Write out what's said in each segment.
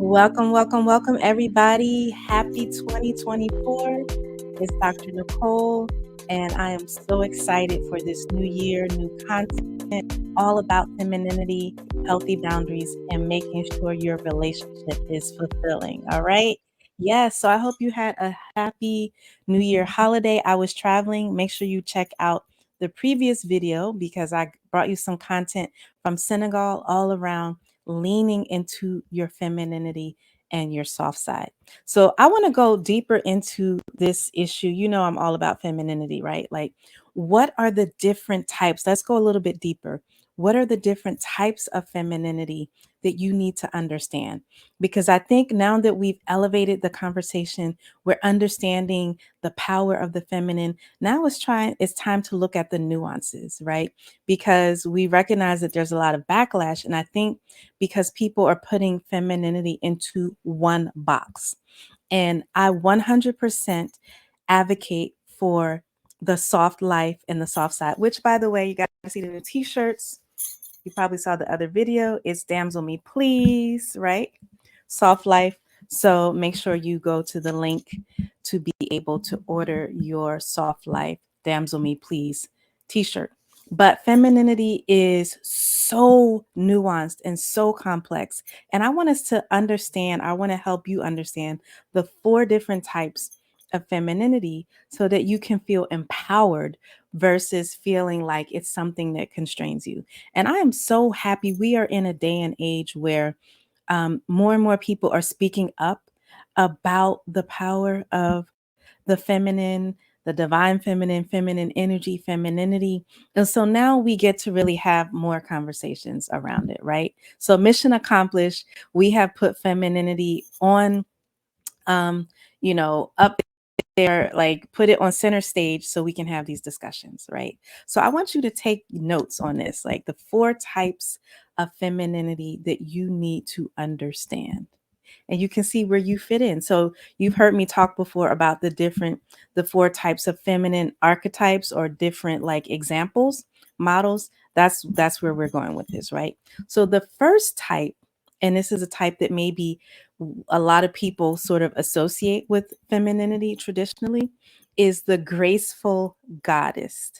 Welcome, welcome, welcome, everybody. Happy 2024. It's Dr. Nicole, and I am so excited for this new year, new content, all about femininity, healthy boundaries, and making sure your relationship is fulfilling. All right. Yes. So I hope you had a happy New Year holiday. I was traveling. Make sure you check out the previous video because I brought you some content from Senegal all around leaning into your femininity and your soft side. So I want to go deeper into this issue. You know, I'm all about femininity, right? Like, what are the different types? Let's go a little bit deeper. What are the different types of femininity that you need to understand? Because I think now that we've elevated the conversation, we're understanding the power of the feminine. Now it's time to look at the nuances, right? Because we recognize that there's a lot of backlash. And I think because people are putting femininity into one box. And I 100% advocate for the soft life and the soft side, which, by the way, you got to see the new t shirts. You probably saw the other video. It's Damsel Me Please, right? Soft life. So make sure you go to the link to be able to order your soft life Damsel Me Please t-shirt. But femininity is so nuanced and so complex. And I want us to understand, I want to help you understand the 4 different types of femininity so that you can feel empowered versus feeling like it's something that constrains you. And I am so happy we are in a day and age where more and more people are speaking up about the power of the feminine, the divine feminine, feminine energy, femininity. And so now we get to really have more conversations around it, right? So mission accomplished. We have put femininity on, up there, like put it on center stage so we can have these discussions, right? So I want you to take notes on this, like the 4 types of femininity that you need to understand. And you can see where you fit in. So you've heard me talk before about the 4 types of feminine archetypes or different like examples, models. That's where we're going with this, right? So the first type, and this is a type that maybe a lot of people sort of associate with femininity traditionally, is the graceful goddess.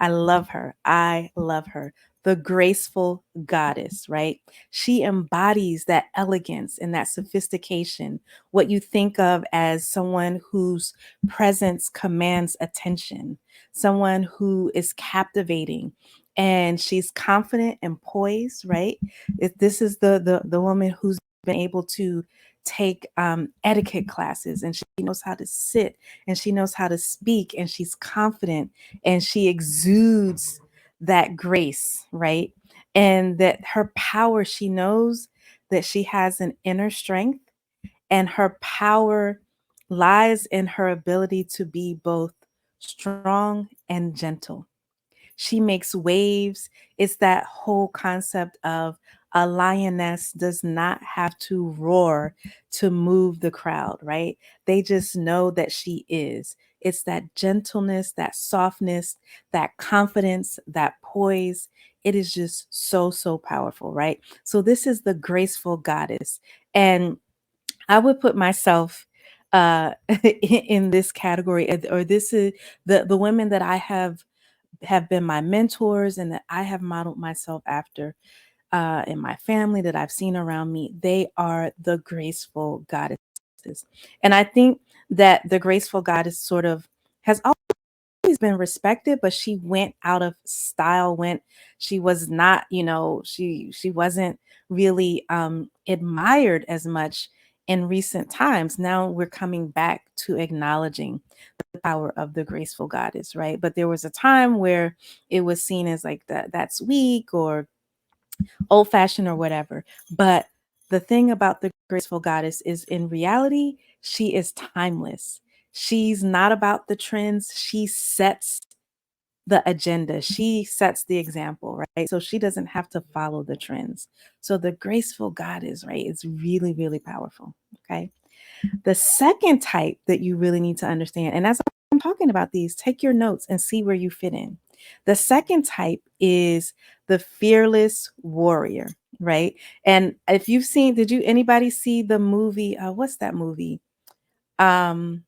I love her. I love her. The graceful goddess, right? She embodies that elegance and that sophistication, what you think of as someone whose presence commands attention, someone who is captivating, and she's confident and poised, right? This is the woman who's been able to take etiquette classes, and she knows how to sit, and she knows how to speak, and she's confident, and she exudes that grace, right? And that her power, she knows that she has an inner strength, and her power lies in her ability to be both strong and gentle. She makes waves. It's that whole concept of a lioness does not have to roar to move the crowd, right? They just know that she is. It's that gentleness, that softness, that confidence, that poise. It is just so, so powerful, right? So, this is the graceful goddess. And I would put myself in this category, or this is the women that I have been my mentors and that I have modeled myself after in my family that I've seen around me. They are the graceful goddesses. And I think that the graceful goddess sort of has always been respected, but she went out of style, she was not, she wasn't really admired as much in recent times. Now we're coming back to acknowledging the power of the graceful goddess, right? But there was a time where it was seen as like that's weak or old fashioned or whatever. But the thing about the graceful goddess is in reality, she is timeless. She's not about the trends. She sets the agenda. She sets the example, right? So she doesn't have to follow the trends. So the graceful goddess, right, is really, really powerful. Okay. The second type that you really need to understand, and as I'm talking about these, take your notes and see where you fit in. The second type is the fearless warrior, right? And if you've seen, did you anybody see the movie? What's that movie? Um,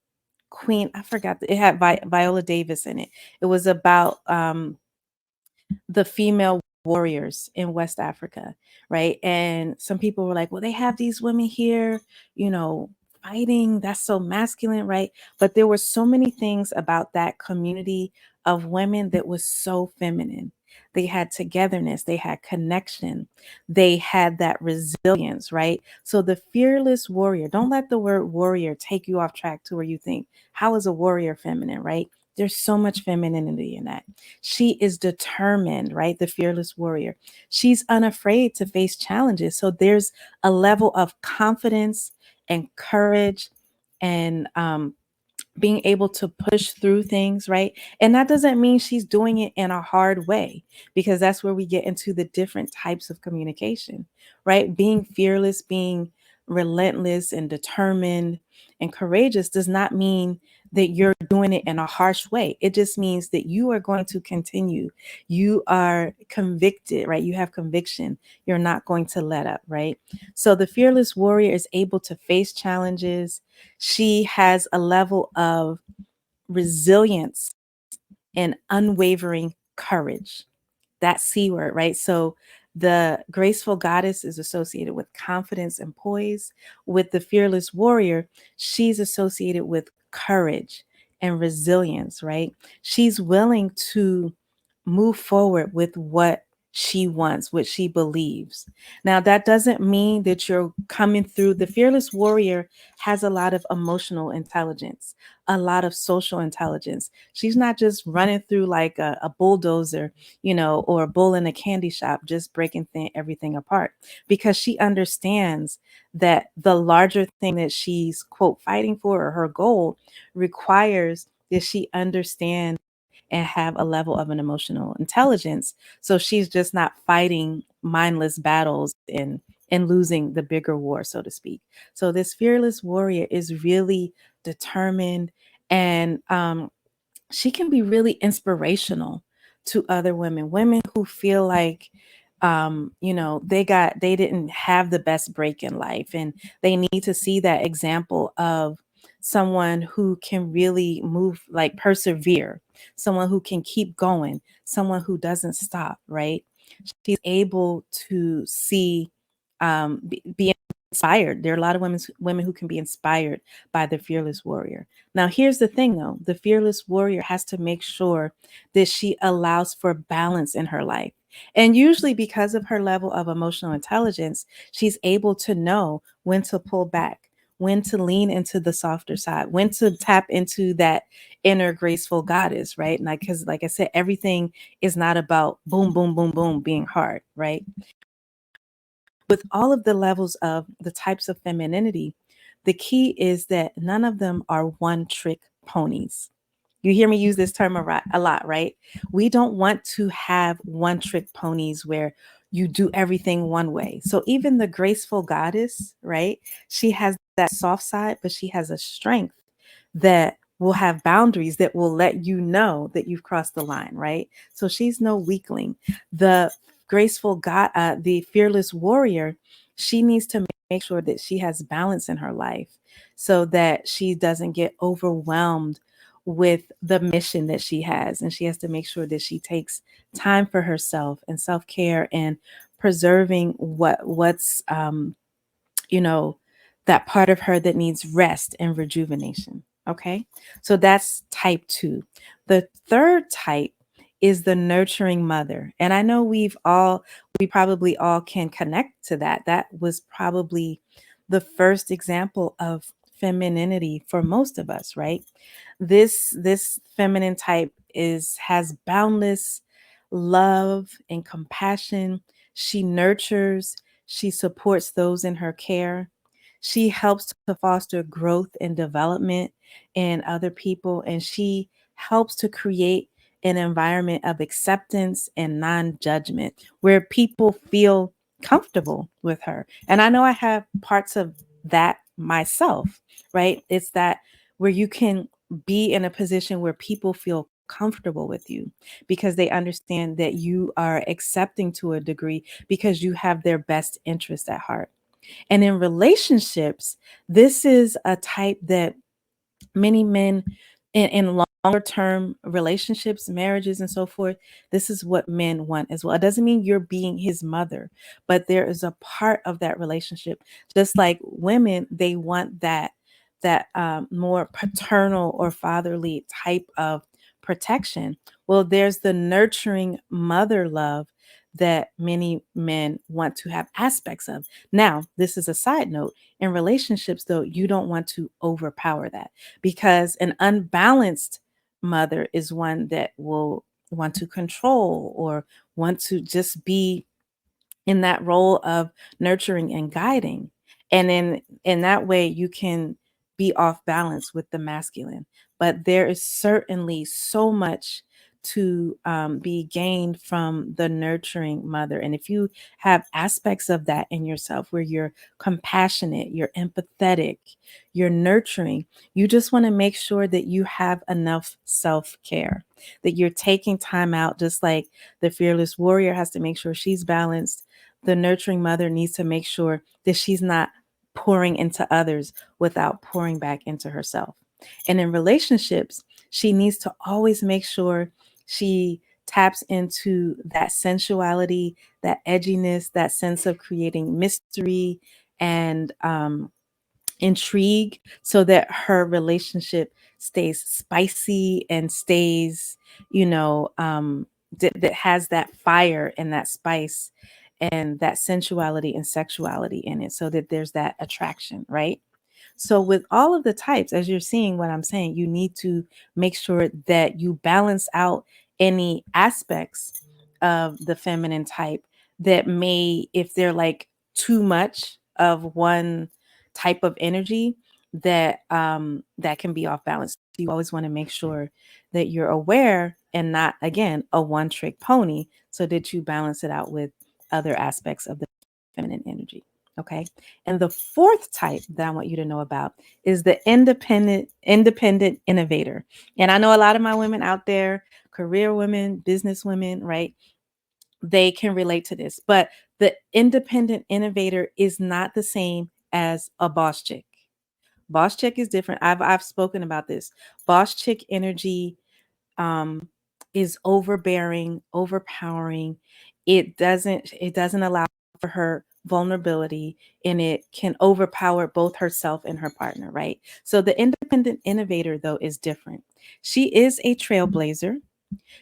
Queen, I forgot. It had Viola Davis in it. It was about the female warriors in West Africa, right? And some people were like, well, they have these women here, you know, fighting. That's so masculine, right? But there were so many things about that community of women that was so feminine. They had togetherness, they had connection, they had that resilience, right? So the fearless warrior, don't let the word warrior take you off track to where you think, how is a warrior feminine, right? There's so much femininity in that. She is determined, right? The fearless warrior. She's unafraid to face challenges. So there's a level of confidence and courage and being able to push through things, right? And that doesn't mean she's doing it in a hard way, because that's where we get into the different types of communication, right? Being fearless, being relentless and determined and courageous does not mean that you're doing it in a harsh way. It just means that you are going to continue. You are convicted, right? You have conviction. You're not going to let up, right? So the fearless warrior is able to face challenges. She has a level of resilience and unwavering courage. That C word, right? So the graceful goddess is associated with confidence and poise. With the fearless warrior, she's associated with courage and resilience, right? She's willing to move forward with what she wants, what she believes. Now, that doesn't mean that you're coming through. The fearless warrior has a lot of emotional intelligence, a lot of social intelligence. She's not just running through like a bulldozer, you know, or a bull in a candy shop, just breaking everything apart, because she understands that the larger thing that she's, quote, fighting for, or her goal, requires that she understand and have a level of an emotional intelligence. So she's just not fighting mindless battles and losing the bigger war, so to speak. So this fearless warrior is really determined, and she can be really inspirational to other women who feel like you know, they didn't have the best break in life, and they need to see that example of someone who can really move, like persevere, someone who can keep going, someone who doesn't stop, right? She's able to see be inspired. There are a lot of women who can be inspired by the fearless warrior. Now, here's the thing though, the fearless warrior has to make sure that she allows for balance in her life. And usually, because of her level of emotional intelligence, she's able to know when to pull back, when to lean into the softer side, when to tap into that inner graceful goddess, right? Like, because like I said, everything is not about boom, boom, boom, boom being hard, right? With all of the levels of the types of femininity, the key is that none of them are one trick ponies. You hear me use this term a lot, right? We don't want to have one trick ponies where you do everything one way. So even the graceful goddess, right? She has that soft side, but she has a strength that will have boundaries that will let you know that you've crossed the line, right? So she's no weakling. The graceful God, the fearless warrior, she needs to make sure that she has balance in her life so that she doesn't get overwhelmed with the mission that she has. And she has to make sure that she takes time for herself and self-care and preserving what's you know, that part of her that needs rest and rejuvenation. Okay. So that's type 2. The third type is the nurturing mother. And I know we probably all can connect to that. That was probably the first example of femininity for most of us, right? This feminine type has boundless love and compassion. She nurtures, she supports those in her care. She helps to foster growth and development in other people, and she helps to create an environment of acceptance and non-judgment where people feel comfortable with her. And I know I have parts of that myself, right? It's that where you can be in a position where people feel comfortable with you, because they understand that you are accepting to a degree because you have their best interest at heart. And in relationships, this is a type that many men in longer term relationships, marriages, and so forth, this is what men want as well. It doesn't mean you're being his mother, but there is a part of that relationship, just like women, they want that more paternal or fatherly type of protection. Well, there's the nurturing mother love that many men want to have aspects of. Now, this is a side note. In relationships, though, you don't want to overpower that, because an unbalanced mother is one that will want to control or want to just be in that role of nurturing and guiding. And in that way, you can be off balance with the masculine. But there is certainly so much to be gained from the nurturing mother. And if you have aspects of that in yourself where you're compassionate, you're empathetic, you're nurturing, you just want to make sure that you have enough self care, that you're taking time out, just like the fearless warrior has to make sure she's balanced. The nurturing mother needs to make sure that she's not pouring into others without pouring back into herself. And in relationships, she needs to always make sure she taps into that sensuality, that edginess, that sense of creating mystery and intrigue, so that her relationship stays spicy and stays, that has that fire and that spice and that sensuality and sexuality in it, so that there's that attraction, right? So, with all of the types, as you're seeing what I'm saying, you need to make sure that you balance out any aspects of the feminine type that may, if they're like too much of one type of energy, that can be off balance. You always want to make sure that you're aware and not, again, a one trick pony, so that you balance it out with other aspects of the feminine energy. Okay. And the fourth type that I want you to know about is the independent innovator. And I know a lot of my women out there, career women, business women, right? They can relate to this. But the independent innovator is not the same as a boss chick. Boss chick is different. I've spoken about this. Boss chick energy um, is overbearing, overpowering. It doesn't allow for her vulnerability, and it can overpower both herself and her partner, right? So the independent innovator, though, is different. She is a trailblazer.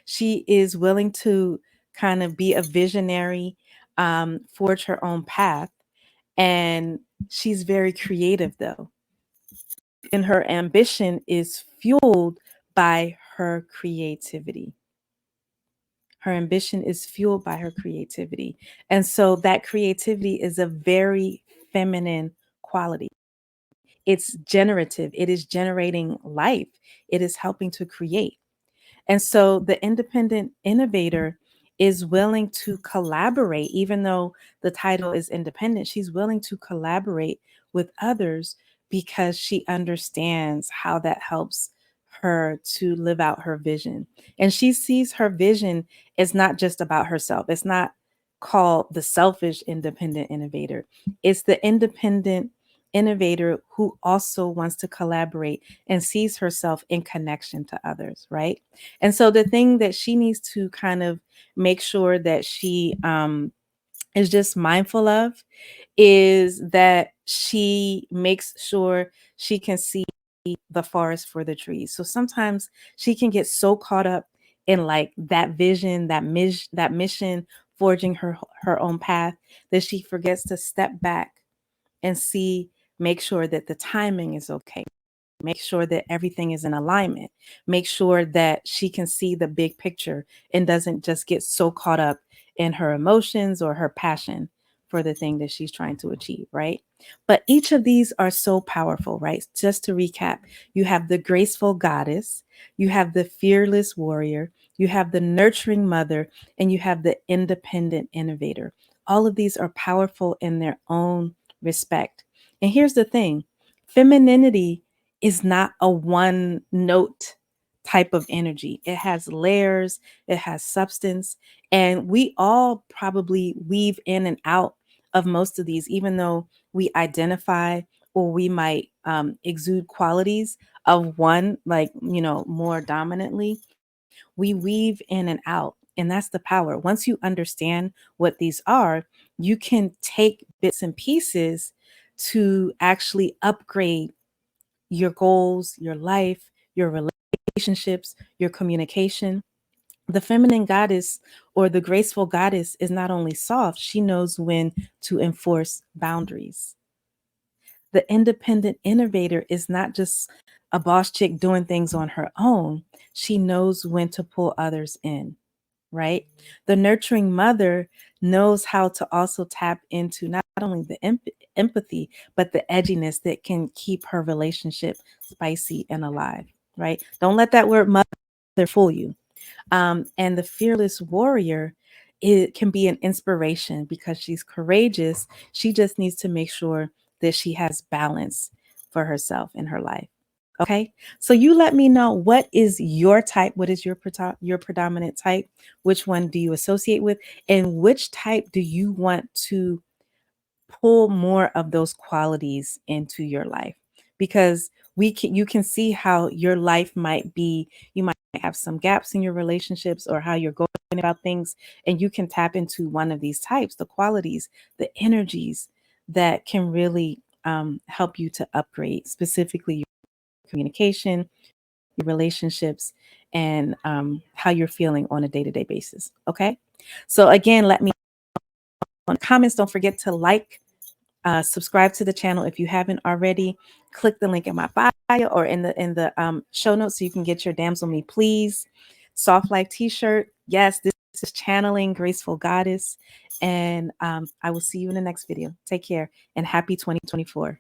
She is willing to kind of be a visionary, forge her own path, and she's very creative, though. And her ambition is fueled by her creativity. Her ambition is fueled by her creativity. And so that creativity is a very feminine quality. It's generative, it is generating life, it is helping to create. And so the independent innovator is willing to collaborate, even though the title is independent, she's willing to collaborate with others because she understands how that helps her to live out her vision. And she sees her vision as not just about herself. It's not called the selfish independent innovator, it's the independent innovator who also wants to collaborate and sees herself in connection to others, right? And so the thing that she needs to kind of make sure that she is just mindful of is that she makes sure she can see the forest for the trees. So sometimes she can get so caught up in like that vision, that mission, forging her own path, that she forgets to step back and see, make sure that the timing is okay. Make sure that everything is in alignment. Make sure that she can see the big picture and doesn't just get so caught up in her emotions or her passion for the thing that she's trying to achieve, right? But each of these are so powerful, right? Just to recap, you have the graceful goddess, you have the fearless warrior, you have the nurturing mother, and you have the independent innovator. All of these are powerful in their own respect. And here's the thing: femininity is not a one note type of energy. It has layers, it has substance, and we all probably weave in and out of most of these, even though we identify or we might exude qualities of one, like, more dominantly. We weave in and out, and that's the power. Once you understand what these are, you can take bits and pieces to actually upgrade your goals, your life, your relationships, your communication. The feminine goddess or the graceful goddess is not only soft, she knows when to enforce boundaries. The independent innovator is not just a boss chick doing things on her own, she knows when to pull others in, right? The nurturing mother knows how to also tap into not only the empathy, but the edginess that can keep her relationship spicy and alive, right? Don't let that word mother fool you. And the fearless warrior, it can be an inspiration because she's courageous. She just needs to make sure that she has balance for herself in her life. Okay, so you let me know, what is your type? What is your predominant type? Which one do you associate with, and which type do you want to pull more of those qualities into your life? Because you can see how your life might be, you might have some gaps in your relationships or how you're going about things, and you can tap into one of these types, the qualities, the energies that can really help you to upgrade specifically your communication, your relationships, and how you're feeling on a day-to-day basis. Okay, so again, let me on comments. Don't forget to like, subscribe to the channel if you haven't already. Click the link in my bio or in the show notes so you can get your Damsel Me Please Soft Life t-shirt. Yes, this is channeling Graceful Goddess, and I will see you in the next video. Take care and happy 2024.